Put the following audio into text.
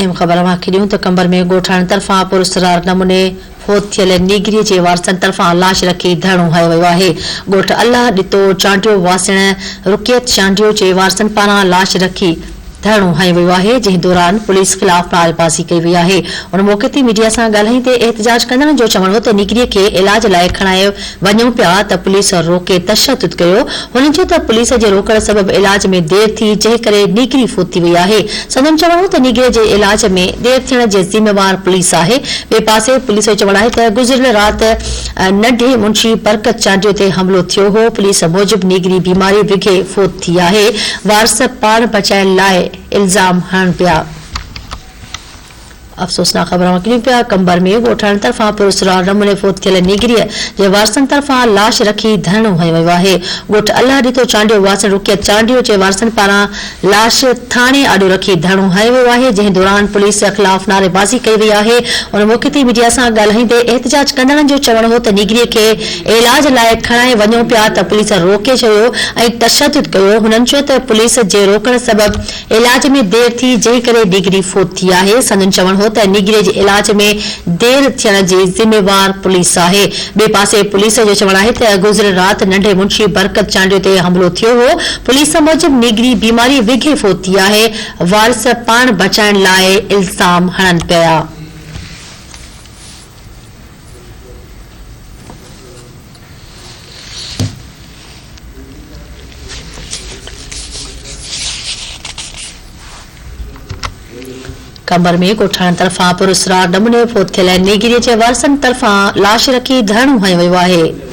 अहम ख़बर मां ॾियूं त कंबर में ॻोठाणनि तरफ़ां पुरस्कार नमूने फोत थियल नीगरी जे वारसनि तरफ़ां लाश रखी धरणो हयो वियो आहे। ॻोठ अल्लाह ॾितो चांडियो वासण रुकियत चांडियो जे वारसनि पारां लाश रखी धरणो हयो वियो आहे, जंहिं दौरान पुलिस ख़िलाफ़ नारेबाज़ी कई वई आहे। उन मौक़े ते मीडिया सां ॻाल्हाईंदे एहतजाज कंदड़नि जो चवणु हो त नीगरीअ खे इलाज लाइ खणाए वञूं पिया त पुलिस रोके तशद्दुद कयो। हुननि चयो त पुलिस जे रोकण सबबि इलाज में देर थी, जंहिं करे नीगरी फोत थी वई आहे। संदन चवणु हो त नीगरीअ जे इलाज में देर थियण जे ज़िम्मेवार पुलिस आहे। ॿिए पासे पुलिस जो चवणु आहे त गुज़िरियल राति नंढे मुंशी बरकत चांडियो ते हमलो थियो हो। पुलिस मूजिबि नीगरी बीमारी विघे फोत थी आहे। वारस पाण बचाइण लाइ इल्जाम हणन पिया। अफ़सोसनाक ख़बर पिया कंबर में ॻोठाणनि तरफ़ां पुरस्कार नमूने फोत थियल नीगरीअ जे वारसनि तरफ़ां लाश रखी धरणो हयो वियो आहे। ॻोठ अल्लाह ॾितो चांडियो वासण रुकियत चांडियो जे वारसनि पारां लाश थाणे आॾो रखी धरणो हयो वियो आहे, जंहिं दौरान पुलिस जे ख़िलाफ़ नारेबाज़ी कई वई आहे। उन मौक़े ते मीडिया सां ॻाल्हाईंदे एहतजाज कंदड़नि जो चवणु हो त नीगरीअ खे इलाज लाइ खणाए वञूं पिया त पुलिस रोके छॾियो ऐं तशद्दुद कयो। हुननि चयो त पुलिस जे रोकण सबबि इलाज में देर थी, जंहिं करे नीगरी फोत थी आहे। संदन चवणु हो त नीगरीअ जे इलाज में देर थियण जी ज़िम्मेवार पुलिस आहे। ॿिए पासे पुलिस जो चवणु आहे त गुज़िरियल राति नंढे मुंशी बरकत चांडियो ते हमलो थियो हो। पुलिस मूजिबि नीगरी बीमारी विघे फोत थी आहे। वारस पाण बचाइण लाइ इल्ज़ाम हणन पिया। कंबर में ॻोठाणनि तरफ़ां पुरस्कार नमूने फोत थियल नीगरीअ जे वारसनि तरफ़ां लाश रखी धरणो हयो वियो आहे।